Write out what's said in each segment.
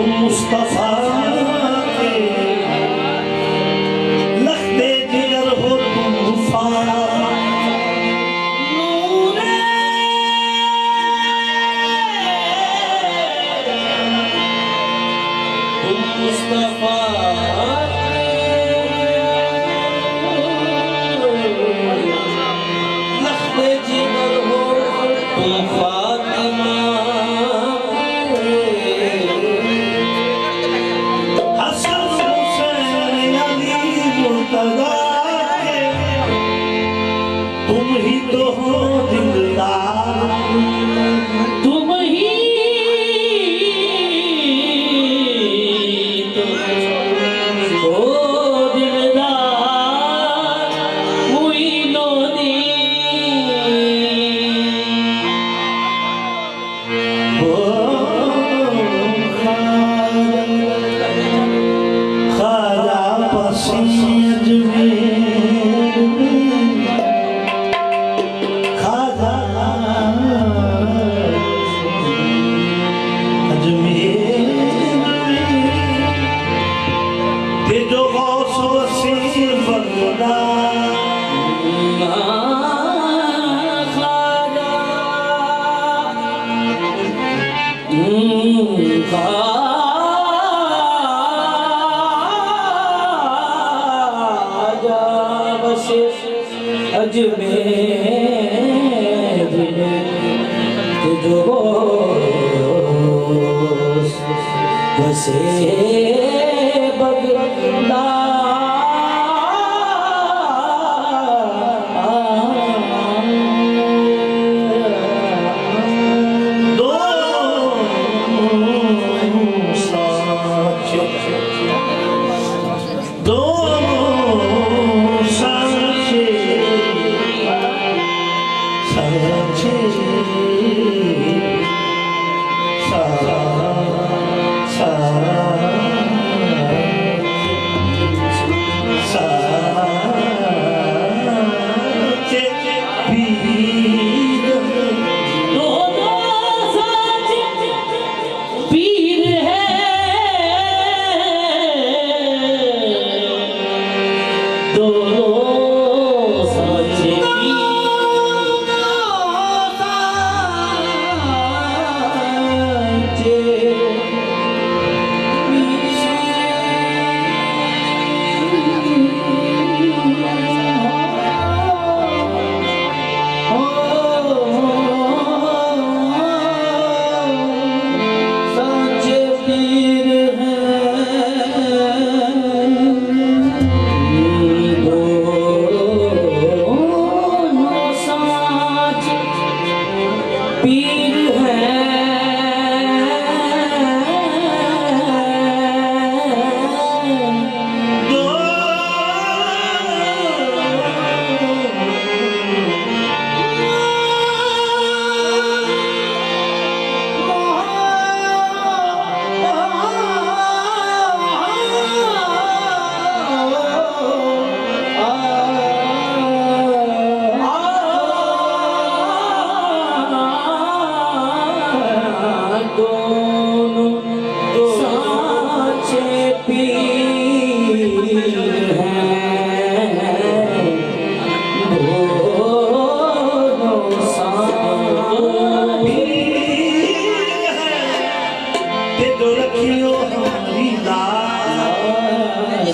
मुस्तफा के लखते जिगर हो तुम फारा नूरे तुम मुस्तफा लखते जिगर हो तुम फातिमा तुम ही तो हो दिलदार तुम ही तो हो दिलदार हुई नो दी खाजा पसीज में अजमेर जो बसे बगदा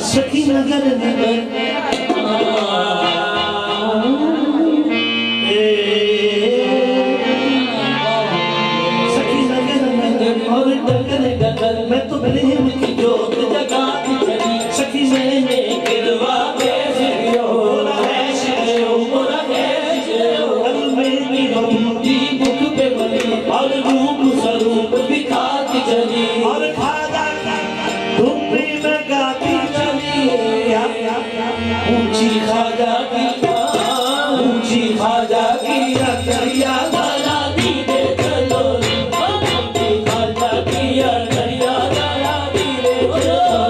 सखी नगर नगर सखी नगर नगर और डगर डगर मैं तो प्रेम की जोत जगाती चली सखी मैंने गिरवा के शिरो है शिरो है शिरो मेरी बंदी मुख पे बनी और रूप स्वरूप दिखाती चली और खाजा तुम भी मैं गाती चली ऊंची खाजा की ऊंची खाजा की दरिया दादा दी दे चलो ऊंची खाजा की दरिया दादा दी दे चलो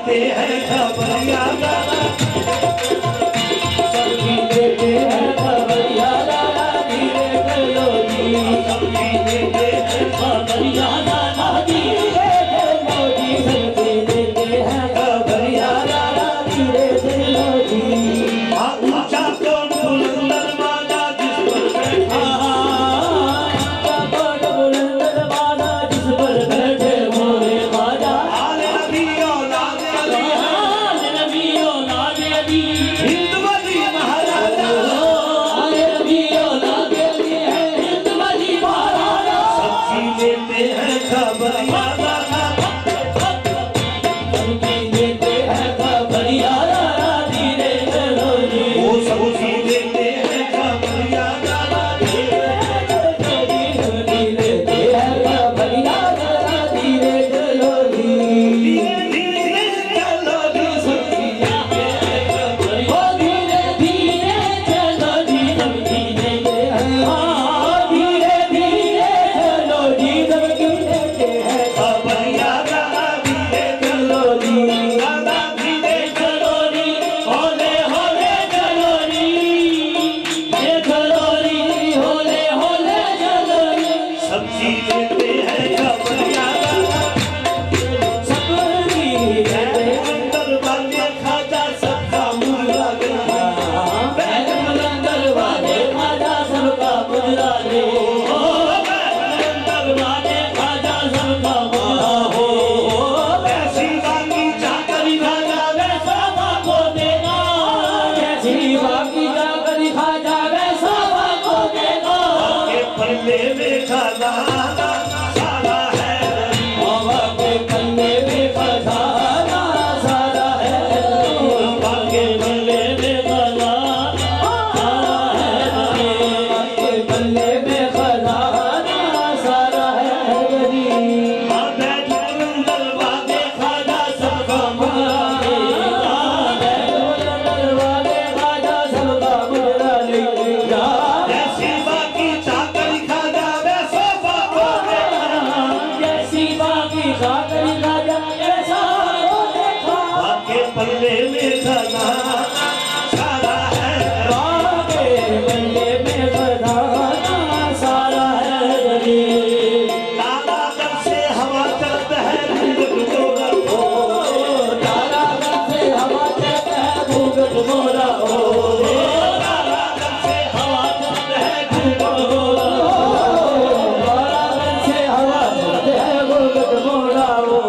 देते हैं खबरिया लाला, सब्जी देते हैं खबरिया लाला, धीरे चलो जी, सब्जी देते हैं खबरिया लाला, धीरे चलो जी, सब्जी देते हैं खबरिया लाला, धीरे चलो जी। ऊंचा कोट बुलंद दरवाजा जिस पर बैठा, कोट बुलंद दरवाजा जिस पर बैठे मोरे ख्वाजा, आले नबी औलाद अली, आले नबी औलाद अली, हिंदवादी महाराजा, आले नबी औलाद अली है हिंदवादी महाराजा, सब्जी देते हैं खबरिया लाला, सब्जी देते हैं खबरिया लाला, धीरे चलो जी, वो सब्जी देते हैं खबरिया लाला, धीरे चलो जी, सब्जी देते हैं खबरिया लाला, धीरे चलो जी, धीरे चलो जी, सब्जी देते हैं खबरिया, धीरे धीरे चलो जी, सब्जी देते हैं, धीरे धीरे चलो जी, सब्जी देते हैं खबरिया लाला, धीरे चलो जी, लाला धीरे चलो जी, होले होले चलो जी, ये चलो जी, होले होले चलो जी, सब्जी देते हैं खबरिया लाला, सब्जी देते हैं अंदर वाले खाजा सबका मुर्गा गया, बैठ अंदर वाले खाजा सबका मुर्गा ले, अंदर वाले खाजा सबका मुर्गा हो, ऐसी बाकी चाकरी खाजा वैसा बाको देगा, ऐसी बाकी चाकरी खाजा वैसा बाको देगा, के पल्ले में खजाना सारा है, बाबा के पल्ले में खजाना सारा है, बाबा के पल्ले में खजाना सारा है, बाबा के पल्ले में खजाना सारा है, बैठ अंदर वाले खाजा सबका मुर्गा लेगा, बैठ अंदर वाले खाजा सबका मुर्गा लेगा, जैसी बाकी चाकरी खाजा वैसा बाको देगा, जैसी बाकी चाकरी खाजा वैसा बाको देगा, बाके पल्ले में खजाना सारा है, बाके पल्ले में खजाना सारा है, तारा दर से हवा चलत है घूंघट मोरा हो, तारा दर से हवा चलत है घूंघट मोरा हो, तारा दर से हवा चलत है घूंघट मोरा हो, तारा दर से हवा चलत है घूंघट मोरा हो,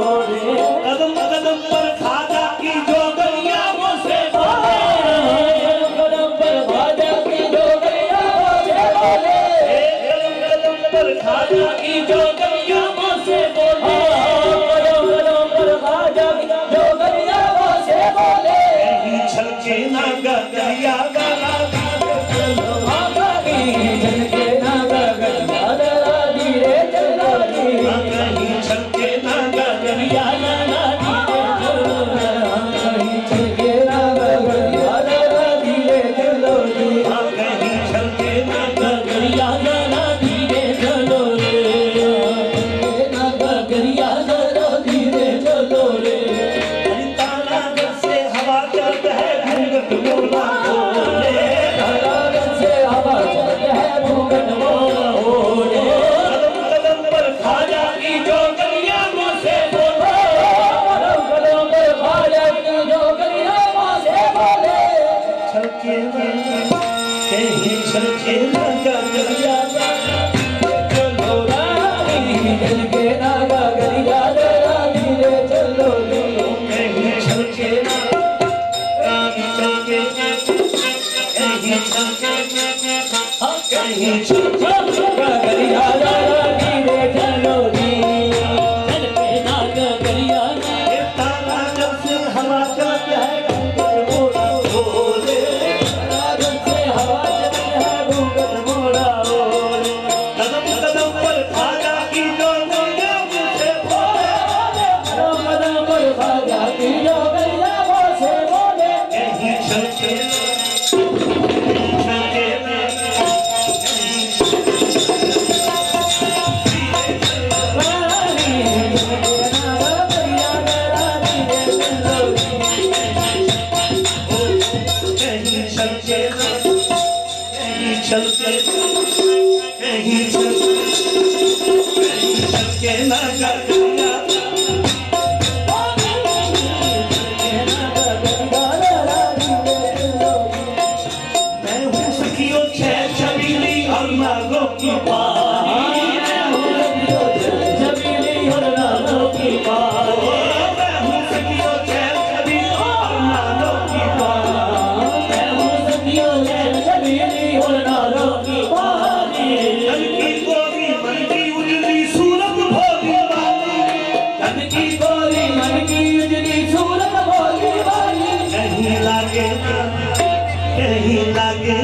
की गोरी मन की उजली सूरत भोली भाली कहीं लागे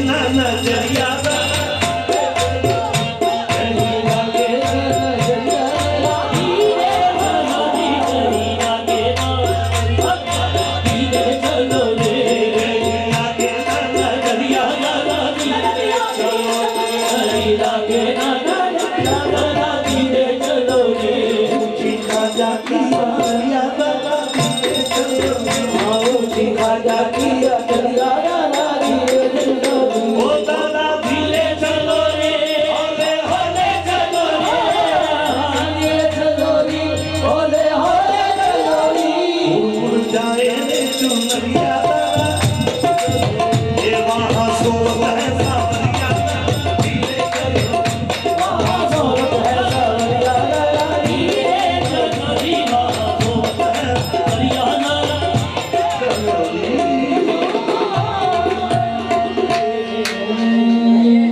ना नजरिया कहीं लागे ना नजरिया धीरे चलो रे कहीं लागे ना नजरिया कहीं लागे ना नजरिया धीरे चलो रे जाती